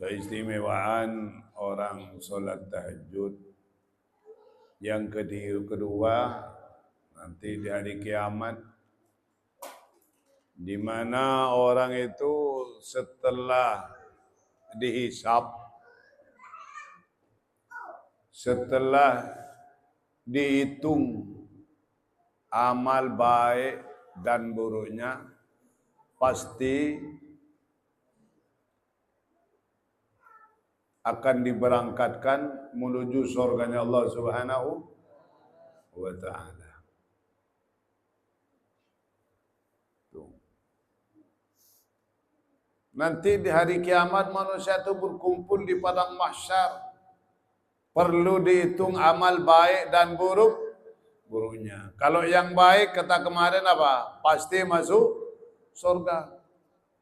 keistimewaan orang sholat tahajud. Yang kedua, nanti di hari kiamat, di mana orang itu setelah dihisab, setelah dihitung amal baik dan buruknya, pasti akan diberangkatkan menuju surganya Allah Subhanahu wa ta'ala. Nanti di hari kiamat manusia itu berkumpul di padang mahsyar. Perlu dihitung amal baik dan buruknya. Kalau yang baik kata kemarin apa? Pasti masuk surga.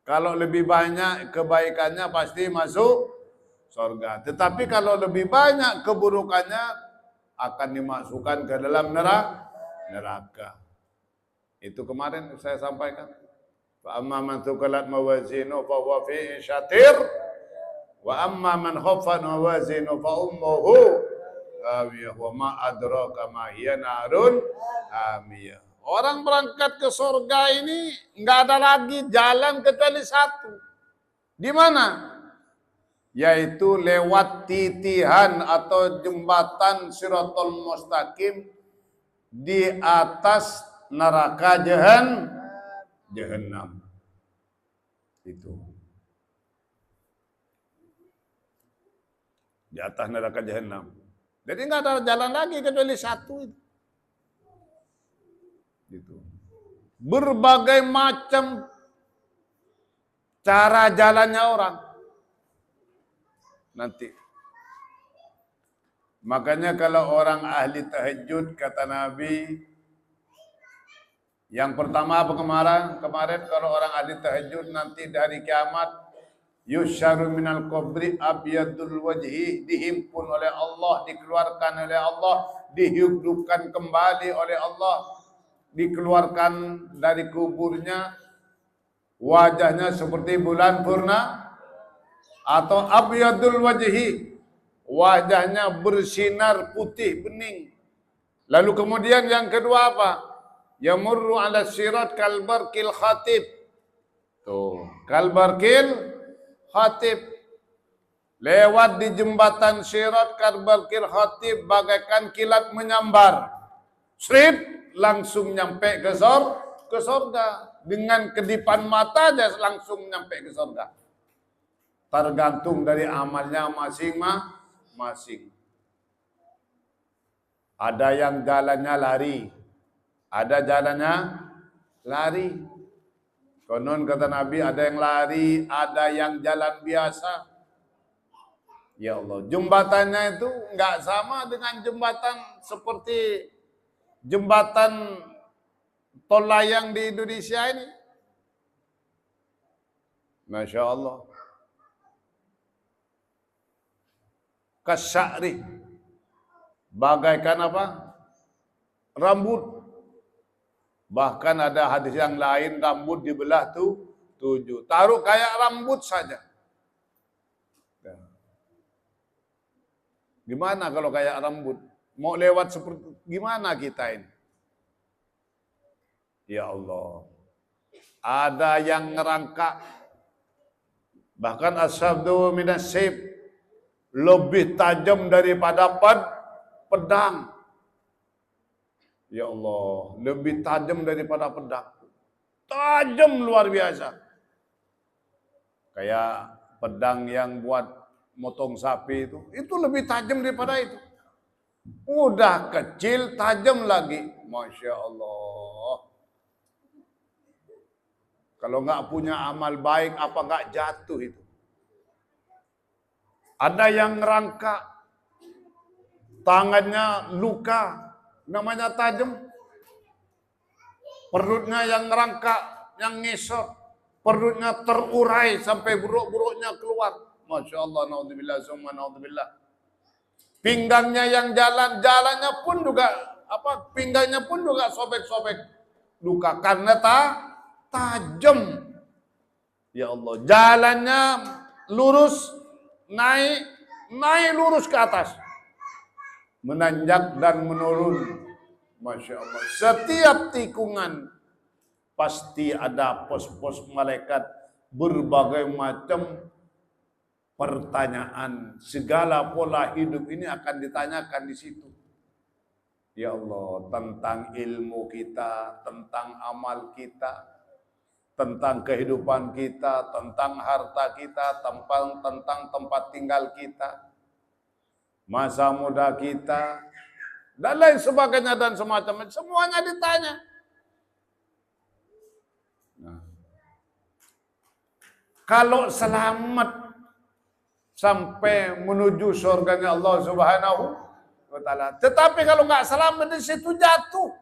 Kalau lebih banyak kebaikannya pasti masuk surga. Tetapi kalau lebih banyak keburukannya akan dimasukkan ke dalam neraka. Itu kemarin saya sampaikan. Fa amma man thuqilat mawazinu fa huwa fi syatir wa amma man khaffat mawazinu fa ummuhu hawiyah wa ma adraka ma hiya narun hamiyah. Orang berangkat ke surga ini enggak ada lagi jalan kecuali satu. Di mana? Yaitu lewat titihan atau jembatan Shiratal Mustaqim di atas neraka Jahannam. Itu. Di atas neraka Jahannam. Jadi enggak ada jalan lagi kecuali satu itu. Gitu. Berbagai macam cara jalannya orang. Nanti. Makanya kalau orang ahli tahajud kata Nabi, yang pertama apa kemarin kalau orang ahli tahajud nanti dari kiamat yusyaru minal qabri abyadul wajhi, dihimpun oleh Allah, dikeluarkan oleh Allah, dihidupkan kembali oleh Allah, dikeluarkan dari kuburnya, wajahnya seperti bulan purna, atau abyadul wajhi, wajahnya bersinar putih bening. Lalu kemudian yang kedua apa? Yamurru ala sirat kalbarkil khatib. Tuh, kalbarkil khatib. Lewat di jembatan sirat kalbarkil khatib bagaikan kilat menyambar. Srip, langsung nyampe ke surga. Dengan kedipan mata aja langsung nyampe ke surga. Tergantung dari amalnya masing-masing. Ada yang jalannya lari, ada jalannya lari. Konon kata Nabi ada yang lari, ada yang jalan biasa. Ya Allah, jembatannya itu enggak sama dengan jembatan seperti jembatan tol layang di Indonesia ini. Masya Allah. Kasya'ri, bagaikan apa? Rambut. Bahkan ada hadis yang lain rambut dibelah tuh 7. Taruh kayak rambut saja. Gimana kalau kayak rambut? Mau lewat seperti gimana kita ini? Ya Allah. Ada yang ngerangkak. Bahkan asyaddu minas sayf, lebih tajam daripada pedang. Ya Allah, lebih tajam daripada pedang. Tajam luar biasa. Kayak pedang yang buat motong sapi itu lebih tajam daripada itu. Udah kecil, tajam lagi. Masya Allah. Kalau nggak punya amal baik, apa nggak jatuh itu? Ada yang ngerangkak, tangannya luka, namanya tajam. Perutnya yang ngerangkak, yang ngesot, perutnya terurai sampai buruk-buruknya keluar. Masya Allah, naudzubillah, summa naudzubillah. Pinggangnya yang jalannya pun juga pinggangnya pun juga sobek-sobek luka karena tajam. Ya Allah, jalannya lurus naik lurus ke atas, menanjak dan menurun. Masya Allah. Setiap tikungan pasti ada pos-pos malaikat, berbagai macam pertanyaan, segala pola hidup ini akan ditanyakan di situ. Ya Allah, tentang ilmu kita, tentang amal kita, tentang kehidupan kita, tentang harta kita, tentang tempat tinggal kita, masa muda kita, dan lain sebagainya dan semacamnya, semuanya ditanya. Nah, kalau selamat sampai menuju surganya Allah Subhanahu wa Ta'ala, tetapi kalau nggak selamat di situ jatuh.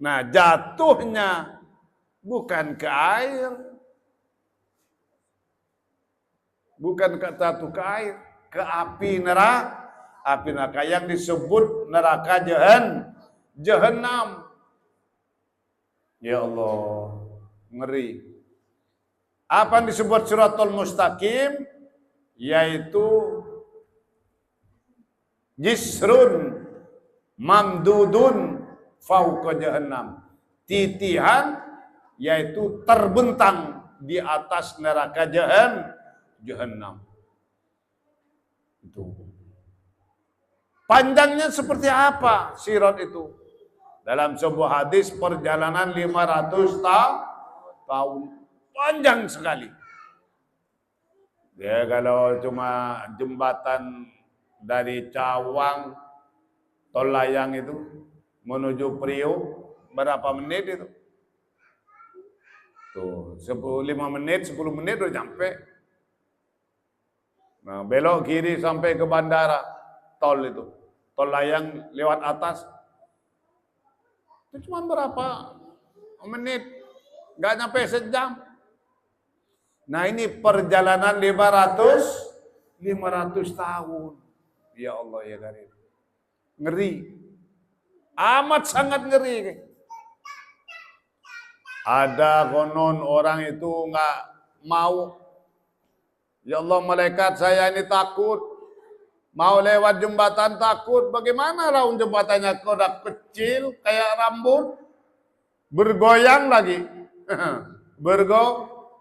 Nah, jatuhnya bukan ke air, bukan jatuh ke air, ke api neraka. Api neraka yang disebut neraka Jahannam. Ya Allah, ngeri. Apa yang disebut Siratul Mustaqim? Yaitu jisrun mamdudun fauqa Jahannam. Titihan yaitu terbentang di atas neraka Jahannam. Itu. Panjangnya seperti apa sirat itu? Dalam sebuah hadis perjalanan 500 tahun. Panjang sekali. Ya, kalau cuma jembatan dari Cawang, Tol Layang itu menuju Priok, berapa menit itu? Tuh, 5 menit, 10 menit udah sampai. Nah, belok kiri sampai ke bandara tol itu. Tol Layang lewat atas. Itu cuma berapa menit? Nggak nyampe sejam. Nah, ini perjalanan 500 tahun. Ya Allah ya Karim. Ngeri. Amat sangat ngeri. Ada konon orang itu nggak mau. Ya Allah, malaikat saya ini takut. Mau lewat jembatan takut. Bagaimana raung jembatannya? Udah kecil kayak rambut. Bergoyang lagi.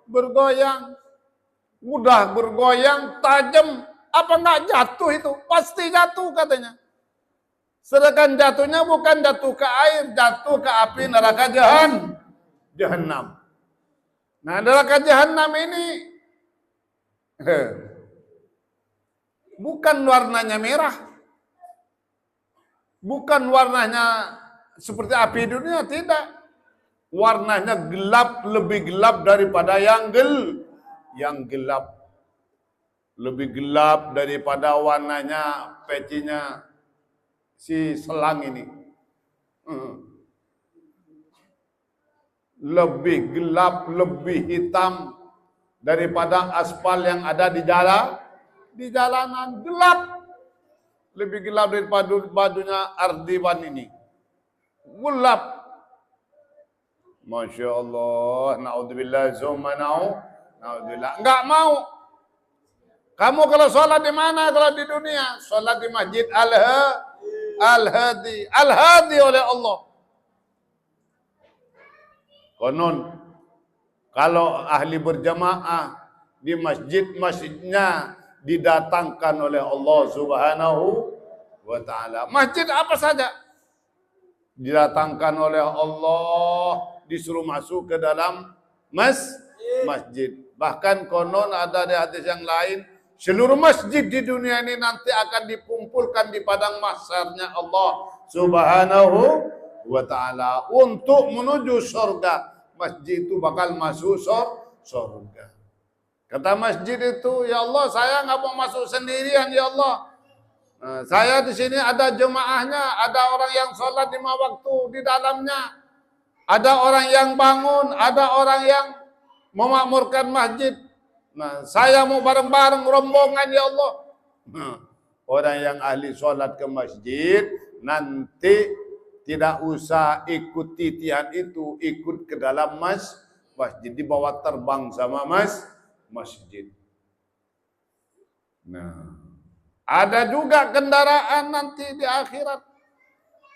Bergoyang. Udah bergoyang tajam. Apa nggak jatuh itu? Pasti jatuh katanya. Sedangkan jatuhnya bukan jatuh ke air, jatuh ke api neraka Jahannam. Nah, neraka Jahannam ini bukan warnanya merah. Bukan warnanya seperti api dunia, tidak. Warnanya gelap, lebih gelap daripada yang gelap. Lebih gelap daripada warnanya pecinya si selang ini. Lebih gelap, lebih hitam daripada aspal yang ada di jalanan. Gelap. Lebih gelap daripada bajunya Ardiwan ini. Gelap. Masya Allah. Na'udzubillah. Na'udzubillah. Enggak mau. Kamu kalau sholat di mana kalau di dunia? Sholat di Masjid Al-Hadi. Al-Hadi oleh Allah. Konon, kalau ahli berjamaah di masjidnya didatangkan oleh Allah Subhanahu wa Ta'ala. Masjid apa saja didatangkan oleh Allah, disuruh masuk ke dalam masjid. Bahkan konon ada di hadis yang lain, seluruh masjid di dunia ini nanti akan dikumpulkan di padang mahsyarnya Allah Subhanahu wa Ta'ala untuk menuju surga. Masjid itu bakal masuk surga. Kata masjid itu, ya Allah, saya nggak mau masuk sendirian, ya Allah. Saya di sini ada jemaahnya, ada orang yang sholat 5 waktu di dalamnya, ada orang yang bangun, ada orang yang memakmurkan masjid. Nah, saya mau bareng-bareng rombongan, ya Allah. Orang yang ahli sholat ke masjid nanti tidak usah ikut titian itu, ikut ke dalam masjid, dibawa terbang sama masjid. Nah, ada juga kendaraan nanti di akhirat.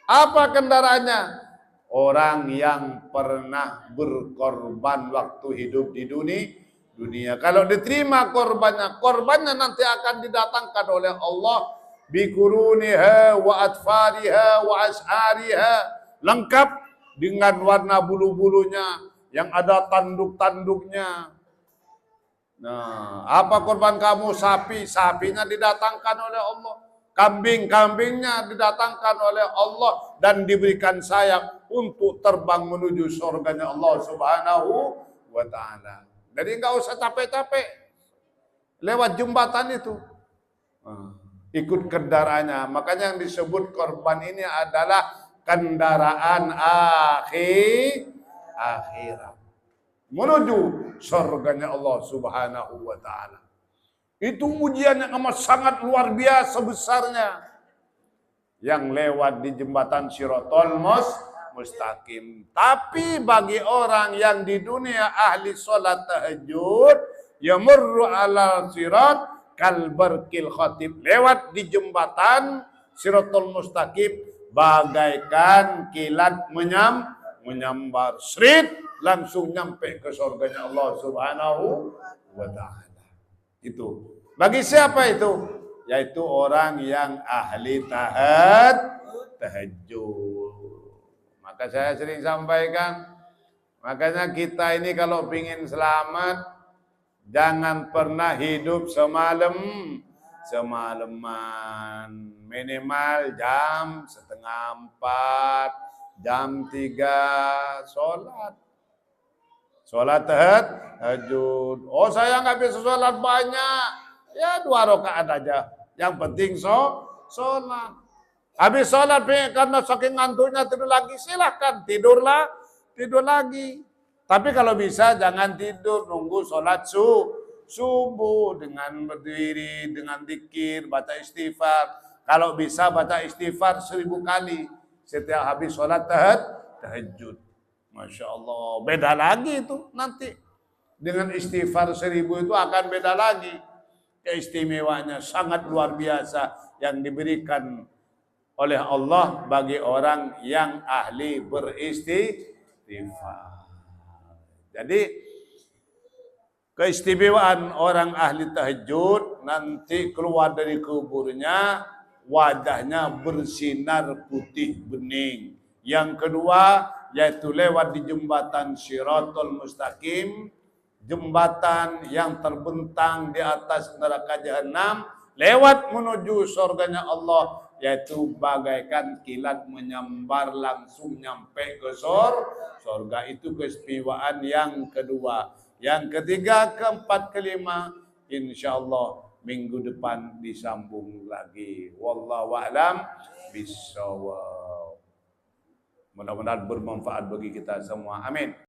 Apa kendaraannya? Orang yang pernah berkorban waktu hidup di dunia. Kalau diterima korbannya nanti akan didatangkan oleh Allah bikuruniha wa atfariha wa as'ariha, lengkap dengan warna bulu-bulunya yang ada tanduk-tanduknya. Nah, apa korban kamu? Sapi, sapinya didatangkan oleh Allah. Kambing-kambingnya didatangkan oleh Allah dan diberikan sayap untuk terbang menuju surganya Allah Subhanahu wa taala. Jadi enggak usah capek-capek lewat jembatan itu. Ikut kendaraannya. Makanya yang disebut korban ini adalah kendaraan akhirat menuju surganya Allah Subhanahu wa taala. Itu ujian yang amat sangat luar biasa besarnya yang lewat di jembatan Shiratal Mustaqim. Tapi bagi orang yang di dunia ahli salat tahajud, yamurru ala sirat kal barqil khatib, lewat di jembatan Shiratal Mustaqim bagaikan kilat menyambar, srit langsung nyampe ke surganya Allah Subhanahu wa taala. Itu. Bagi siapa itu? Yaitu orang yang ahli tahajud. Maka saya sering sampaikan, makanya kita ini kalau ingin selamat, jangan pernah hidup semalaman. Minimal jam 3:30, jam 3 sholat tahajud. Oh, saya nggak bisa sholat banyak. Ya 2 rakaat aja. Yang penting sholat. Habis sholat karena saking ngantuknya tidur lagi, silahkan tidur lagi. Tapi kalau bisa jangan tidur, nunggu sholat subuh dengan berdiri, dengan zikir, baca istighfar. Kalau bisa baca istighfar 1000 kali setiap habis sholat tahajud. Masya Allah, beda lagi itu nanti. Dengan istighfar 1000 itu akan beda lagi. Keistimewaannya sangat luar biasa yang diberikan oleh Allah bagi orang yang ahli beristighfar. Jadi keistimewaan orang ahli tahajud nanti keluar dari kuburnya wajahnya bersinar putih bening. Yang kedua yaitu lewat di jembatan Shiratal Mustaqim, jembatan yang terbentang di atas neraka jahanam, lewat menuju surganya Allah, yaitu bagaikan kilat menyambar langsung nyampe ke surga. Itu keistimewaan yang kedua. Yang ketiga, keempat, kelima, insyaallah minggu depan disambung lagi. Wallahu a'lam bishawab. Mudah-mudahan bermanfaat bagi kita semua. Amin.